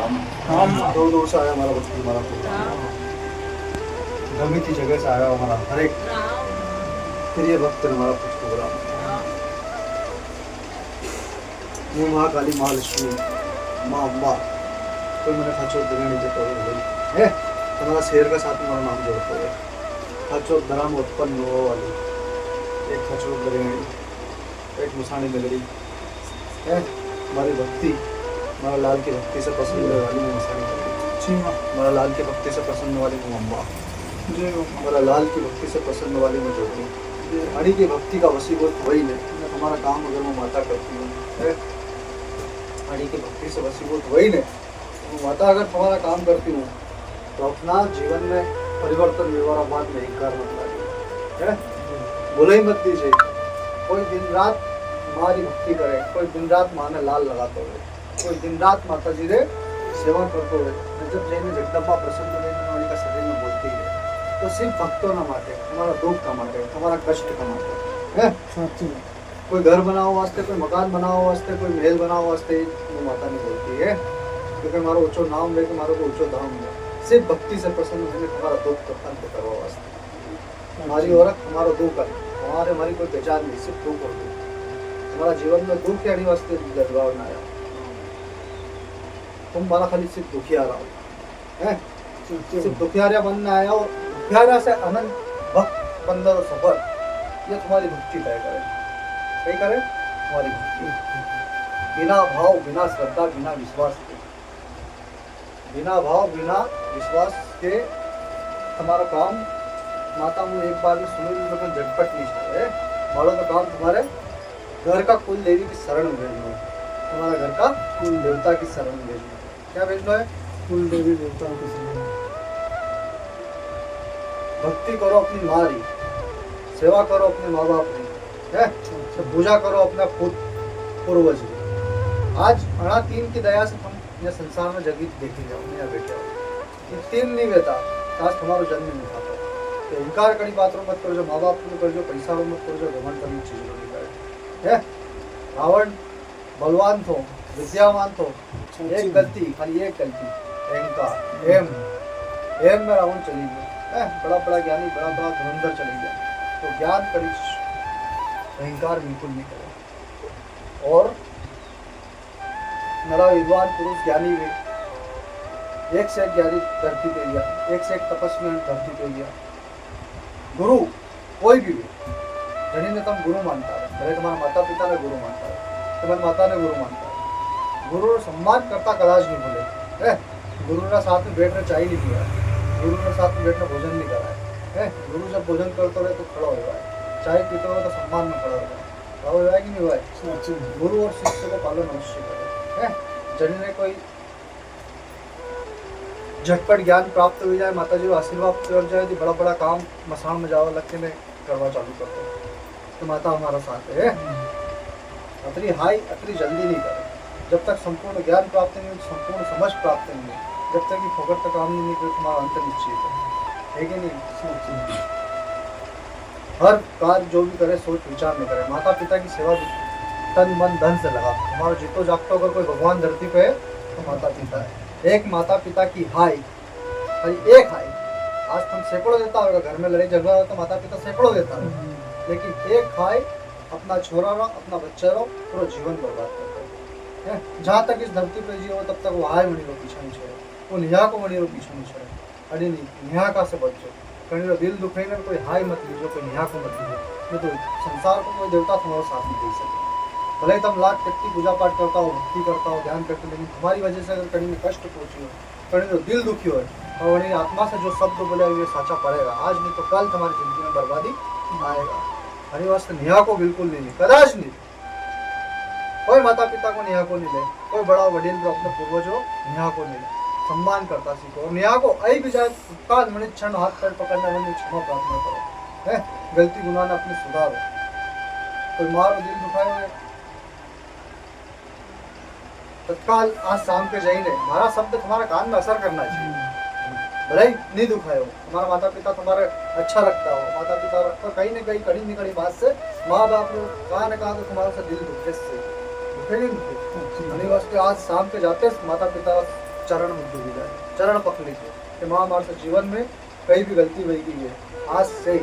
राम दूर दूर से आया हमारा बच्चन हमारा गमी की जगह से आया हमारा हर एक प्रिय भक्त हमारा पुष्प राम। ये माँ काली माँ लक्ष्मी माँ अम्बा कोई मैंने खचो दिने जतो है तुम्हारा शेर का साथ हमारा नाम जोड़ते हुए खचो दरा में उत्पन्न हो वाली एक खचो दिने एक मुसानी नगरी है हमारी भक्ति हमारा लाल की भक्ति से पसंद होने वाली मुसानी नगरी हमारा लाल की भक्ति से पसंद वाली अम्बा हमारा लाल की भक्ति से पसंद वाली में जोड़ी हरि की भक्ति का वसीभूत वही नहीं हमारा काम अगर वो माता करती हूँ हरि की भक्ति से वसीभूत वही नहीं माता अगर तुम्हारा काम करती हूँ तो अपना जीवन में परिवर्तन व्यवहार में इंकार मत लाइए बोले ही मत दीजिए। कोई दिन रात हमारी भक्ति करे कोई दिन रात माँ ने लाल लगाते हुए कोई दिन रात माता जी रे सेवा करते हुए जब जैन जगदम्बा प्रसन्न का शरीर में बोलती है तो सिर्फ भक्तों ना माटे हमारा दुख का माटे हमारा कष्ट का माटे है कोई घर बनाओ वास्ते कोई मकान बनाओ वास्ते कोई महल बनाओ वास्ते वो माता नहीं बोलती है क्योंकि हमारा ऊंचो नाम लेके हमारा को ऊंचो धाम है सिर्फ भक्ति से प्रसन्न होने हमारा दुख अंत करवा वास्ते हमारी औरत हमारा दुख है हमारी कोई पहचान नहीं सिर्फ दुख और दुख हमारा जीवन में दुख आने वास्ते जज्बाव ना आया तुम हमारा खाली सिर्फ दुखिया रहो है सिर्फ दुखियारिया बनना आया और दुखियारा से अनंत भक्त बंदर और सफर ये तुम्हारी भक्ति तय करे क्या करे तुम्हारी भक्ति बिना भाव बिना श्रद्धा बिना विश्वास के बिना भाव बिना विश्वास के तुम्हारा काम माता मुझे एक बार में सुनो लेकिन झटपट नहीं चाहिए मानो तो काम तुम्हारे घर का कुल देवी की शरण में भेजना है तुम्हारा घर का कुल देवता की शरण में भेजना है क्या भेजना है कुल देवी देवताओं की शरण भक्ति करो अपनी माँ की सेवा करो अपने माँ बाप की है तो पूजा करो अपना खुद पूर्वज की आज अणा तीन की दया से हम यह संसार में जगह देखी जाओ यहाँ बैठे हो ये तीन नहीं बेटा आज तुम्हारा जन्म नहीं था तो इनकार करी बातों मत करो जो माँ बाप को कर जो पैसा मत करो जो घमंड करनी चीजों नहीं करे है रावण बलवान थो विद्यावान थो एक गलती खाली एक गलती अहंकार एम में रावण चली गया बड़ा बड़ा ज्ञानी बड़ा बड़ा धुरंधर चली गया तो ज्ञान करी अहंकार बिल्कुल नहीं करे और मेरा विद्वान पुरुष ज्ञानी भी एक से एक ज्ञानी धरती पे गया एक से एक तपस्वी धरती पे गया गुरु कोई भी जनी ने तुम गुरु मानता है भले तुम्हारा माता पिता ने गुरु मानता है तुम्हारी माता ने गुरु मानता है गुरु सम्मान करता कदाच नहीं बोले गुरु ने साथ में बैठना चाहिए नहीं किया गुरु ने साथ में बैठना भोजन नहीं करा है गुरु जब भोजन करते रहे तो खड़ा हो जाए चाय पीते हुए तो सम्मान में खड़ा हो जाए खड़ा हो जाए कि नहीं हुआ गुरु और शिष्य को पालन अवश्य करे जनी ने कोई झटपट ज्ञान प्राप्त हो जाए माता जी आशीर्वाद कर जाए तो बड़ा बड़ा काम मसान में जाओ लगते में करवा चालू कर दो तो माता हमारा साथ है अतरी हाई अतरी जल्दी नहीं करे जब तक संपूर्ण ज्ञान प्राप्त नहीं हो संपूर्ण समझ प्राप्त नहीं हो जब तक कि फोकट का काम नहीं करे तुम्हारा अंत निश्चित है कि नहीं हर कार्य जो भी करे सोच विचार नहीं करे माता पिता की सेवा तन मन धन से लगा हमारा जीतो जागतो अगर कोई भगवान धरती पे है तो माता पिता है एक माता पिता की हाई खाली एक हाई आज तुम सैकड़ों देता होगा घर में लड़ाई झगड़ा हो तो माता पिता सैकड़ों देता है लेकिन एक हाई अपना छोरा रहो अपना बच्चा रहो पूरा जीवन बर्बाद करता है जहाँ तक इस धरती पर जियो तब तक वो हाय मणि रो पीछा नहीं छोड़े वो निहा को मणि रो पीछा नहीं छोड़े अरे नहीं निहा का से बचो कहीं दिल दुखे में कोई हाय मत लीजिए कोई निहा को मत लीजिए नहीं तो संसार को कोई देवता तुम्हारे साथ नहीं दे सके भले ही तुम लाख व्यक्ति पूजा पाठ करता हो भक्ति करता हो ध्यान करते लेकिन तुम्हारी वजह से अगर कहीं में कष्ट पहुंची हो कहीं तो दिल दुखी हो और वही आत्मा से जो शब्द बोले ये साचा पड़ेगा आज नहीं तो कल तुम्हारी जिंदगी में बर्बादी आएगा हरी वास्ते नेहा को बिल्कुल नहीं कदाच नहीं कोई माता पिता को नेहा को नहीं ले कोई बड़ा वडील जो अपने पूर्वजों नेहा को नहीं ले सम्मान करता सीखो और नेहा को आई भी जाए तत्काल मणि क्षण हाथ पैर पकड़ने वाली क्षमा प्रार्थना करो है गलती गुनाह ने अपनी सुधारो कोई मारो दिल दुखाए हुए तत्काल आज शाम के जाइए हमारा शब्द तुम्हारा कान में असर करना चाहिए भले ही नहीं दुखाए हो तुम्हारा माता पिता तुम्हारे अच्छा लगता हो माता पिता तो कहीं न कहीं कड़ी निकड़ी बात से माँ बाप ने कहा न कहा तो तुम्हारा सा दिल दुखे से दुखे नहीं दुखे वास्ते आज शाम के जाते माता पिता चरण में डूब जाए, चरण पकड़ लीजिए कि माँ हमारे से जीवन में कहीं भी गलती हुई गई है, आज से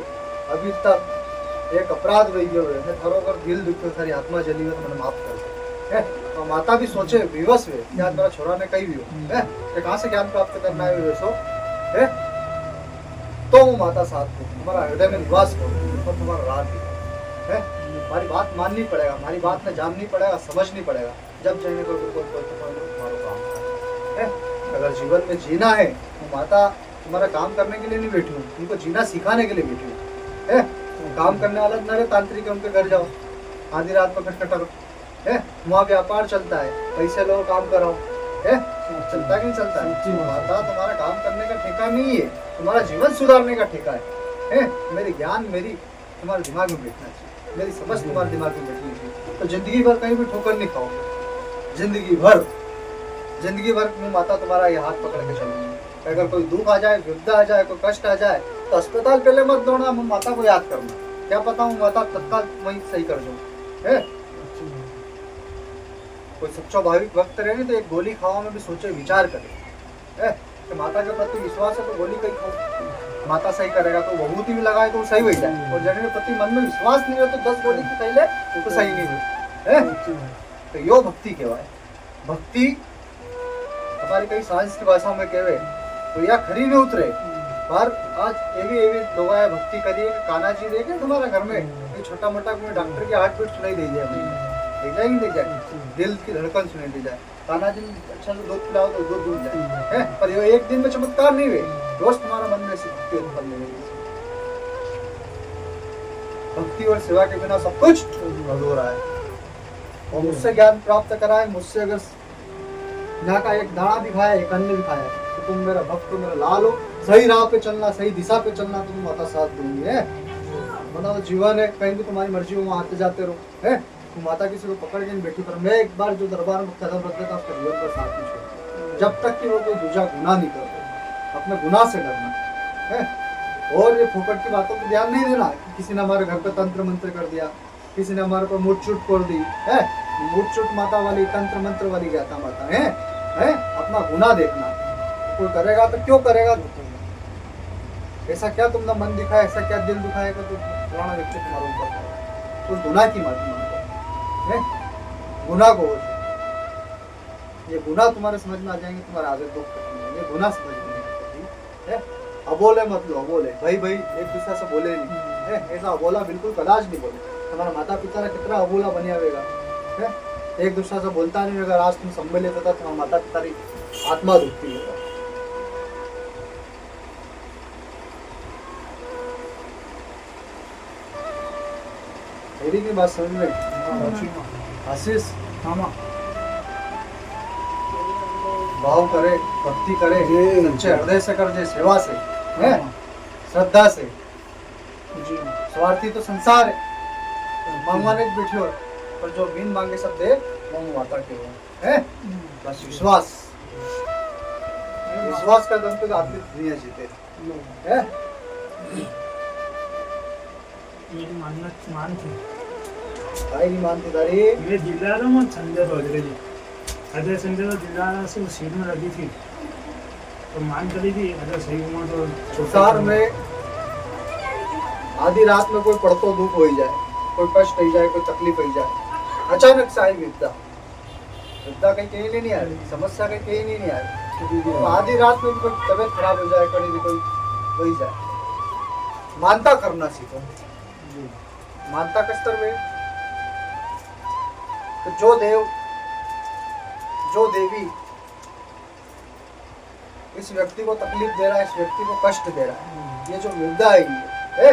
अभी तक एक अपराध हुई गयो है, मैं थारो अगर दिल दुखियो, थारी आत्मा जली हो तो मैंने माफ कर दे। तो माता भी सोचे विवश हुए क्या मेरा छोरा ने कही भी हो है, कहाँ से ज्ञान प्राप्त करना है विवशो है, तो वो माता साथ में तुम्हारा हृदय में निवास करो और तुम्हारा राह है, हमारी बात माननी पड़ेगा, हमारी बात में जाननी पड़ेगा, समझनी पड़ेगा, जब जाएंगे तो तुम्हारा काम है। अगर जीवन में जीना है तो माता तुम्हारा काम करने के लिए नहीं बैठी हूँ, उनको जीना सिखाने के लिए बैठी हूँ है। काम करने वाला न रहे तांत्रिक, उनके घर जाओ आधी रात में खटखटा करो है, वहाँ व्यापार चलता है, पैसे लो काम कराओ है, चलता कि नहीं चलता है। माता तुम्हारा काम करने का ठेका नहीं है, तुम्हारा जीवन सुधारने का ठेका है। मेरी ज्ञान मेरी तुम्हारे दिमाग में बैठना चाहिए, मेरी समझ तुम्हारे दिमाग में बैठनी चाहिए, तो जिंदगी भर कहीं भी ठोकर नहीं खाओगे, जिंदगी भर मैं माता तुम्हारा ये हाथ पकड़ के चलूंगी। अगर कोई दुख आ जाए, विपदा आ जाए, कोई कष्ट आ जाए तो अस्पताल पहले मत दौड़ना, माता को याद करना, क्या पता हूँ माता तत्काल वही सही कर दो है। कोई सच्चा भाविक भक्त रहे तो एक गोली खाओ में भी सोचे विचार करे है, कि माता के प्रति विश्वास है तो गोली कहीं खाओ, माता सही करेगा तो विभूति भी लगाए तो सही हो जाए, और जन के प्रति मन में विश्वास नहीं हो तो 10 गोली की पहले तो सही नहीं हुई है। तो यो भक्ति कहवाए। भक्ति हमारी कई सांस की भाषा में कहवे तो या खरी नहीं उतरे, पर आज एवी लोग भक्ति करिए काना जी देखे तुम्हारा घर में छोटा मोटा कोई डॉक्टर की हार्ट बीट सुनाई दे जाए, दे जाए, दिल की धड़कन सुनाई दे जाए, काना जी अच्छा से दूध पिलाओ तो दूध दूध जाए है, पर ये एक दिन में चमत्कार नहीं हुए, रोज तुम्हारा मन में ऐसी भक्ति उत्पन्न नहीं हुई। भक्ति और सेवा के बिना सब कुछ अधूरा है। और मुझसे ज्ञान प्राप्त करा है, मुझसे अगर ना का एक दाना भी खाया, एक अन्न भी खाया तो तुम मेरा भक्त हो, मेरा लाल हो, सही राह पे चलना, सही दिशा पे चलना, तुम माता साथ दूंगी है। मतलब जीवन है, कहीं भी तुम्हारी मर्जी हो वहाँ आते जाते रहो है, तुम माता किसी को पकड़ के नहीं बैठी, पर मैं एक बार जो दरबार में कदम रख देता उसका जीवन का साथ नहीं छोड़ता, जब तक कि वो कोई दूसरा गुनाह नहीं करते, अपने गुनाह से डरना है। और ये फोकट की बातों पर ध्यान नहीं देना कि किसी ने हमारे घर पे तंत्र मंत्र कर दिया, किसी ने हमारे पर मुठ चुट कर दी है, मुठ चुट माता वाली, तंत्र मंत्र वाली ज्ञाता माता है। अपना गुनाह देखना, कोई करेगा तो क्यों करेगा, ऐसा क्या तुमने मन दिखाया, ऐसा क्या दिल दिखाएगा तो पुराना व्यक्ति तुम्हारे ऊपर तो गुनाह की माफी मांगो है, गुनाह को ये गुनाह तुम्हारे समझ में आ जाएंगे, तुम्हारा आगे दुख खत्म हो जाएंगे, गुनाह समझ में नहीं है। अबोले मत लो, अबोले भाई एक दूसरे से बोले नहीं है, ऐसा अबोला बिल्कुल कदाच नहीं बोले। हमारा माता पिता ने कितना अबोला बनिया होगा है, एक दूसरे से बोलता नहीं, अगर आज तुम सम्मिलित होता तो माता पिता की आत्मा दुखती होगा। मेरी की बात समझ में आशीष भाव करे, भक्ति करे, सच्चे हृदय से कर, सेवा से है, श्रद्धा से। स्वार्थी तो संसार है, मांगवाने बैठे हो, पर जो बिन मांगे सब दे वो माता के हो है। बस विश्वास का दम पे आदमी दुनिया जीते है। मेरी मानती काय नहीं मानती तारी, ये दिलारा में संजय वगैरह जी अजय संजय तो दिलारा से वो सीट में लगी थी तो मान करी थी अजय सही हुआ तो संसार में आधी रात में कोई पड़तो दुख हो जाए, कोई कष्ट हो जाए, कोई तकलीफ हो जाए, अचानक से आई विपदा कहीं कहीं नहीं आ रही, समस्या कहीं कहीं नहीं आ रही, तो आधी रात में कोई तबीयत खराब हो जाए, कहीं कोई वही जाए, मानता करना सीखो। मानता किस तरह में तो जो देव जो देवी इस व्यक्ति को तकलीफ दे रहा है, इस व्यक्ति को कष्ट दे रहा है, ये जो विपदा है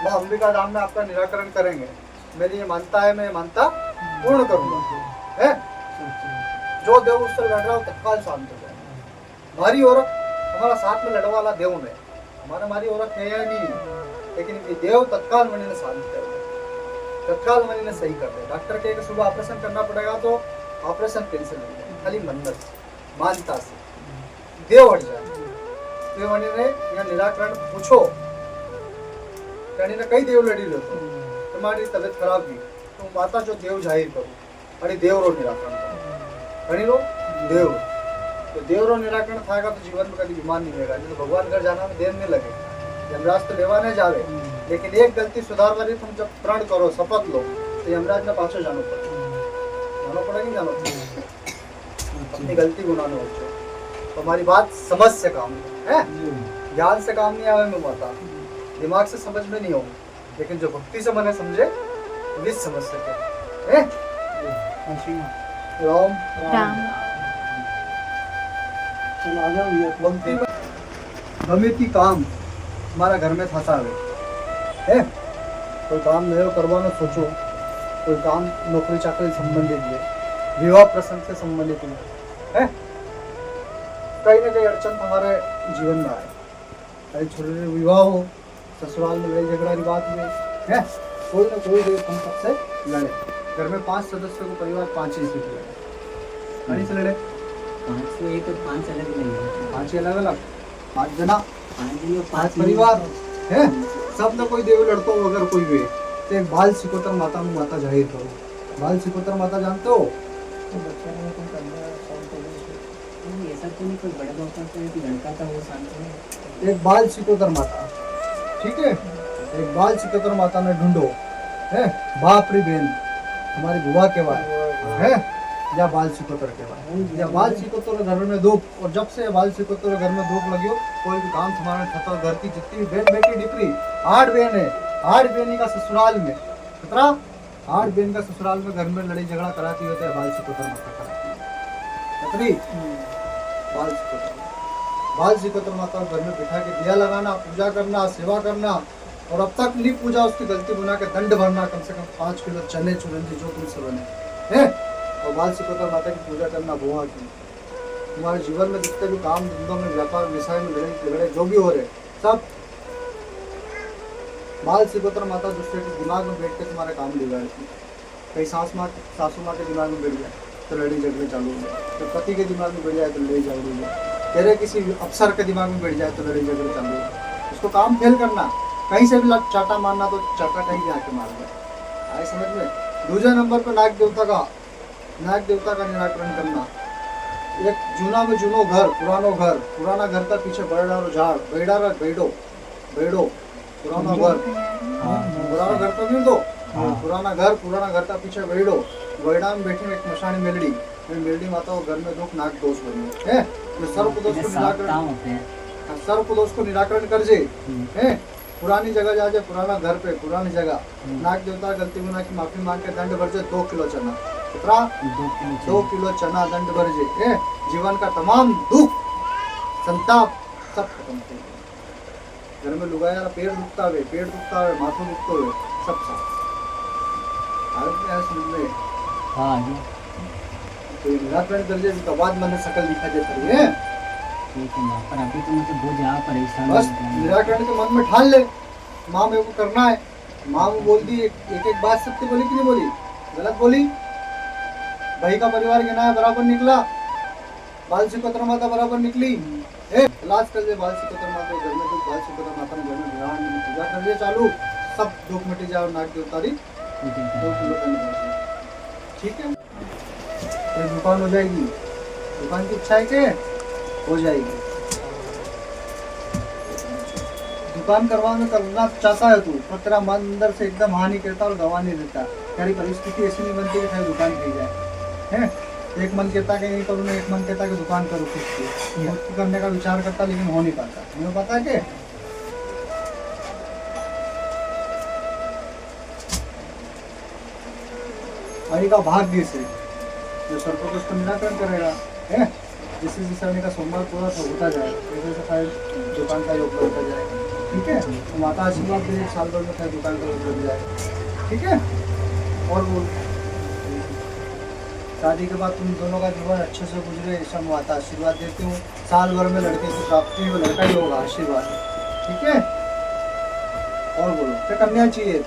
माँ अंबिका धाम में आपका निराकरण करेंगे, मेरी ये मानता है, मैं मानता पूर्ण करूंगा है। जो देव उससे लड़ रहा हो तत्काल शांत हो जाए। हमारी औरत हमारा साथ में लड़ने वाला देव में हमारी औरत है या नहीं, लेकिन ये देव तत्काल मनी ने शांत कर दे, तत्काल मनी ने सही कर दे। डॉक्टर के सुबह ऑपरेशन करना पड़ेगा तो ऑपरेशन कैंसिल हो जाए, खाली मन्नत से मानता से देव हट जाए। देव मनी ने यह निराकरण पूछो, कई देव लड़ी लो तुम्हारी तबियत खराब हुई तो माता जो देव जाहिर करो, अरे देव रो निराकरण करो, लो देव तो देव रो निराकरण थाएगा तो जीवन में कभी बीमार नहीं होगा। नहीं तो भगवान घर जाना में देर नहीं लगे, यमराज तो लेवा नहीं जावे, लेकिन एक गलती सुधार वाली तुम जब प्रण करो शपथ लो तो यमराज ने पाछो जानो पड़ेगी जानो अपनी गलती गुनानो बच्चों। तो हमारी बात समझ से काम है, ज्ञान से काम नहीं आवे में माता, दिमाग से समझ में नहीं हो, लेकिन जो भक्ति से मने समझे वे समझ सके। राम राम चलो आ जाओ ये भक्ति में गमे की काम हमारा घर में था है। कोई काम नयो करवाना सोचो, कोई काम नौकरी चाकरी संबंधित है, विवाह प्रसंग से संबंधित है, कहीं ना कहीं अड़चन हमारे जीवन में आए, कहीं छोटे विवाह हो, ससुराल में लड़ाई झगड़ा की बात हुई है, कोई ना कोई हम सबसे लड़े। घर में 5 सदस्यों को परिवार 5 ही से लड़े, से लड़े 5 में तो 5 अलग नहीं है, 5 ही अलग अलग, 5 जना 5 परिवार है, सब ना कोई देव लड़तो अगर कोई वे तो एक बाल सिकोतर माता में माता जाहिर करो। बाल सिकोतर माता जानते हो? तो बच्चा ने कोई करना शांत हो गया, नहीं ऐसा तो नहीं, कोई बड़ा डॉक्टर तो कि लड़का था वो शांत है। एक बाल सिकोतर माता, ठीक है, एक बाल सिकोतर माता में ढूंढो है, बाप री बहन हमारी बुआ के बाद है, या बाल सिकोतर के बाद, या बाल सिकोतर घर में दुख, और जब से बाल सिकोतर घर में दुख लगी हो कोई भी काम तुम्हारा ठता, घर की जितनी भी बहन बेटी डिपरी 8 बहन है, 8 बहनी का ससुराल में कितना 8 बहन का ससुराल में घर में लड़ाई झगड़ा कराती होते है बाल सिकोतर माता कराती है। कितनी बाल सिकोतर, बाल सिकोतर माता घर में बिठा के दिया लगाना, पूजा करना, सेवा करना, और अब तक नहीं पूजा उसकी गलती बना के दंड भरना, कम से कम 5 किलो चने चुरंजी जो तुमसे बने है, और बाल सिकोतर माता की पूजा करना बुआ की। तुम्हारे जीवन में जितने भी काम धंधों में व्यापार व्यवसाय में लड़ाई झगड़े जो भी हो रहे सब बाल सिकोतर माता दूसरे के दिमाग में बैठ के तुम्हारे काम बिगाड़ती। कहीं सासू माँ के दिमाग में बैठ जाए तो लड़ाई झगड़े चालू हो जाए, तो पति के दिमाग में बैठ जाए तो लड़ाई झगड़े हो जाए, तेरे किसी अफसर के दिमाग में बैठ जाए तो लड़ाई झगड़े चालू हो जाए। उसको काम फेल करना, कहीं से भी चाटा मारना तो चाटा कहीं भी आके मार दे, आए समझ में। दूसरे नंबर पर नाग देवता का निराकरण करना। एक जूना में जूनो घर, पुराना घर का पीछे बड़ारो झाड़, बेड़ो पुराना घर, पुराना घर तो नहीं दो, पुराना घर का पीछे बेड़ा में बैठी एक मशानी मेलड़ी माता और घर में दुख नाग दोष बने है, जो सर्प दोष को निराकरण कर जे है। पुरानी जगह जा जाए, पुराना घर पे पुरानी जगह, नाग देवता गलती गुना की माफी मांग के दंड भर जाए 2 किलो चना, कितना 2 किलो चना दंड भर जाए, जीवन का तमाम दुख संताप सब खत्म हो गया। घर में लुगाया पेड़ दुखता है, माथो दुखता है, सब साफ तो निराकरण कर जाए तो बाद मन सकल दिखा देता है। पर अभी तो मुझे बहुत ज्यादा परेशान बस निराकरण के मन में ठान ले, माँ मेरे को करना है, माँ वो बोल दी एक बात सत्य बोली कि नहीं बोली, गलत बोली, भाई का परिवार गिनाया बराबर निकला, बाल सिकोतर माता बराबर निकली, लास्ट कर दे बाल सिकोतर माता घर में, बाल सिकोतर माता घर में विराम में पूजा कर दिया चालू, सब दुख मिट जाओ, नाग देवतारी 2 किलो ठीक है। तो दुकान हो जाएगी, दुकान की इच्छा है कि हो जाएगी। दुकान करना चाहता है तू, पर तेरा मन अंदर से एकदम हाँ नहीं कहता और गवा नहीं देता, तेरी परिस्थिति ऐसी नहीं बनती कि तेरी दुकान खी जाए है। एक मन कहता कि नहीं करूँ, एक मन कहता कि दुकान करो कुछ करने का विचार करता, लेकिन हो नहीं पाता। तुम्हें पता है कि हरि का भाग्य से जो सर्प को उसको निराकरण करेगा है, जिससे जिस का सोमवार पूरा होता जाए, दुकान का योग होता जाए, ठीक है। तो माता आशीर्वाद दे 1 साल भर में दुकान का योग लग जाए, ठीक है। और वो शादी के बाद तुम दोनों का जीवन अच्छे से गुजरे, ऐसा माता आशीर्वाद देती हूँ। साल भर में लड़के की प्राप्ति हो, लड़का ही होगा, आशीर्वाद, ठीक है। और बोलो क्या कन्या चाहिए,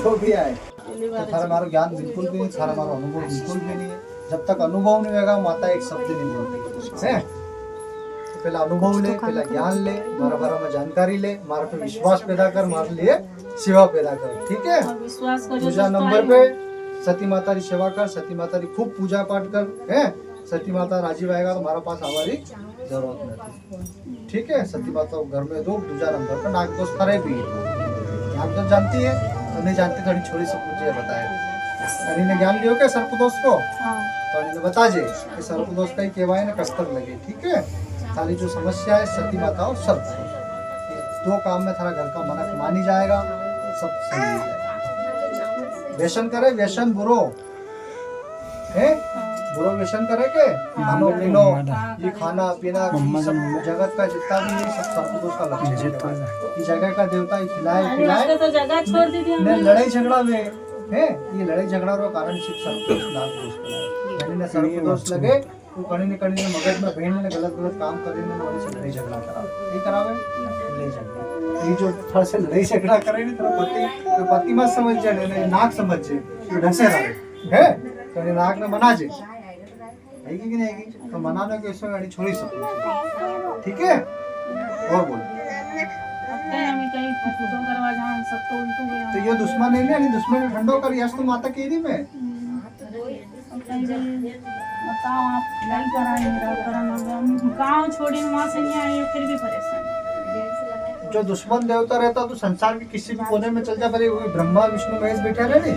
जो भी आए। तो थारा मारो ज्ञान बिल्कुल भी नहीं, थारा मारो अनुभव बिल्कुल भी नहीं है। जब तक अनुभव नहीं होगा माता एक शब्द नहीं बोलती है। तो पहला अनुभव ले, पहला ज्ञान ले, मारा बारा में जानकारी ले, मारा पे विश्वास पैदा कर, मारे लिए सेवा पैदा कर, ठीक है। विश्वास करो दूसरा नंबर पे सती माता की सेवा कर, सती माता की खूब पूजा पाठ कर, है सती माता राजी रहेगा तो हमारा पास हमारी जरूरत नहीं। ठीक है, सती माता को घर में दो। दूसरा नंबर पर नाग दोस्त करे भी, नाग दोस्त जानती है तो नहीं जानती, थोड़ी छोरी सब मुझे बताए। अरे ने ज्ञान लियो क्या सर्पदोष को, तो अरे ने बता जे कि सर्पदोष का ही केवाए ना कस्तर लगे। ठीक है, सारी जो समस्या है सती माता और सर्पदोष, दो काम में थारा घर का मनक मानी जाएगा, सब सही हो जाएगा। व्यसन करे, व्यसन बुरो है, बुरो व्यसन करे के खानो पीनो, ये खाना पीना ये सब जगत का जितना भी ये सब सर्पदोष का लक्षण है। ये जगह का देवता ये खिलाए पिलाए तो जगह छोड़ दी थी ने लड़ाई झगड़ा में है, ये लड़ाई झगड़ा रो कारण सिर्फ सर्पदोष नाग दोष का है। ने सर्पदोष लगे तो कहीं न कहीं मगज में बहन ने गलत गलत काम करे ने वही से लड़ाई झगड़ा करा, ये करावे लड़ाई झगड़ा। ये जो थोड़ा से लड़ाई झगड़ा करे ने तेरा पति तो पति मत समझ जाए ने नाक समझ जे तो ढसे रहे है, तो ये नाक ने मना जे है कि नहीं है, तो मनाने के इसमें गाड़ी छोड़ी सब। ठीक है, और बोल तो ये दुश्मन है नहीं, दुश्मन ठंडो कर यश तो माता केरी में बताओ आप नहीं कराएंगे मेरा करना, गाँव छोड़ी वहाँ से नहीं आए फिर भी परेशान। जो दुश्मन देवता रहता तो संसार के किसी भी कोने में चल जा, पहले ब्रह्मा विष्णु महेश बैठे रहे नहीं,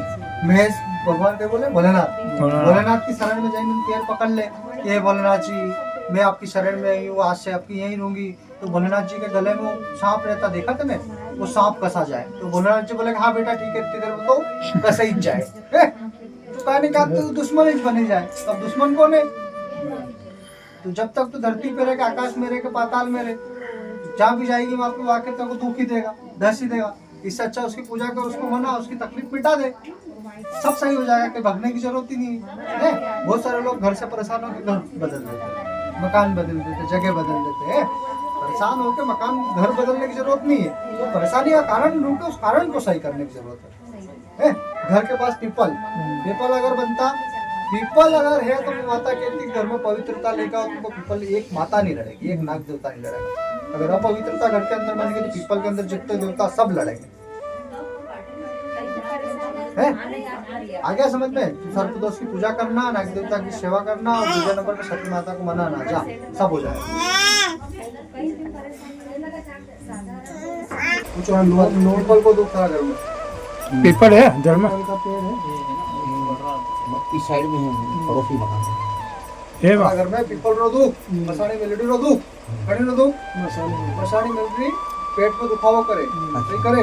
महेश भगवान के बोले भोलेनाथ, भोलेनाथ की शरण में जाएंगे पैर पकड़ ले, ये भोलेनाथ जी मैं आपकी शरण में आई हूँ, आज से आपकी यहीं रहूंगी। तो भोलेनाथ जी के गले में सांप रहता देखा तुमने, वो सांप कसा जाए तो भोलेनाथ जी बोले हाँ बेटा ठीक है इतनी देर में तो कसा ही जाए, तो कहने का तू दुश्मन ही बने जाए। अब दुश्मन कौन है, तो जब तक तू धरती पे रहे, आकाश में रहे, पाताल में रहे, जहाँ भी जाएगी वहाँ पे आके तेरे को दुख ही देगा, धस ही देगा। इससे अच्छा उसकी पूजा कर, उसको मना, उसकी तकलीफ मिटा दे, सब सही हो जाएगा, कि भागने की जरूरत ही नहीं है। बहुत सारे लोग घर से परेशान होकर घर बदल देते हैं, मकान बदल देते, जगह बदल देते हैं। परेशान होकर मकान घर बदलने की जरूरत नहीं है, तो परेशानी का कारण ढूंढो, उस कारण को सही करने की जरूरत है। घर के पास पीपल अगर बनता, पीपल अगर है तो माता कहती घर में पवित्रता लेकर तुमको पीपल एक माता नहीं लड़ेगी, एक नाग देवता नहीं लड़ेगा। अगर अपवित्रता घर के अंदर बनेगी तो पीपल के अंदर जितने देवता सब लड़ेंगे। है आगे समझ में, सर्पदोष की पूजा करना, नाग देवता की सेवा करना और दूसरे नंबर में सती माता को मनाना, जा सब हो जाएगा। कुछ पीपल को दुख था घर में, पेपर है घर में, पीपल का पेड़ है इस साइड में है, पड़ोसी मकान है बा घर में पीपल रो दुख, मसाणी मेलडी रो दुख, कड़ी रो दुख, मसाणी मेलडी पेट में दुखावा करे, नहीं करे।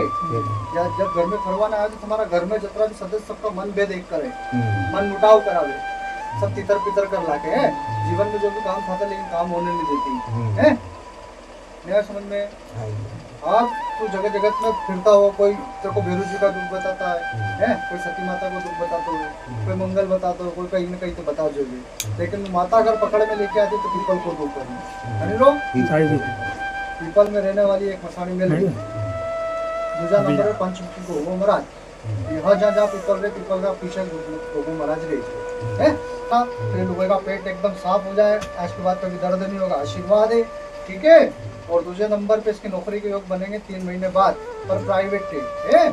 या जब घर में करवाना आए तो तुम्हारा घर में जितना भी सदस्य सबका मन भेद एक करे, मन मुटाव करावे, सब तितर पितर कर लाके है। जीवन में जो भी काम था लेकिन काम होने नहीं देती है। नया समझ में आज तू जगह जगत में फिरता हो, कोई तेरे को बेरू जी का दुख बताता है, कोई सती माता को दुख बताता हो, कोई मंगल बताता हो, कोई कहीं न कहीं तो बताओ जो भी, लेकिन माता अगर पकड़ में लेके आती तो पीपल को दुख करना। पीपल में रहने वाली एक मसाणी में लगी, दूसरा नंबर है पंचमुखी को वो महाराज, यहाँ जा जा पीपल रे, पीपल का पीछे गोगो महाराज रहे है। फिर लोगों का पेट एकदम साफ हो जाए, आज के बाद कभी दर्द नहीं होगा, आशीर्वाद है। ठीक है, और दूसरे नंबर पे इसकी नौकरी के योग बनेंगे 3 महीने बाद, पर प्राइवेट है।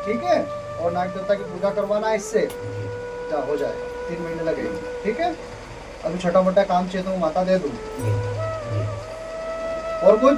ठीक है, और नाग देवता की पूजा करवाना है, इससे हो जाएगा, 3 महीने लगेंगे। ठीक है, अभी छोटा मोटा काम चाहिए तो माता दे दूँ, और कुछ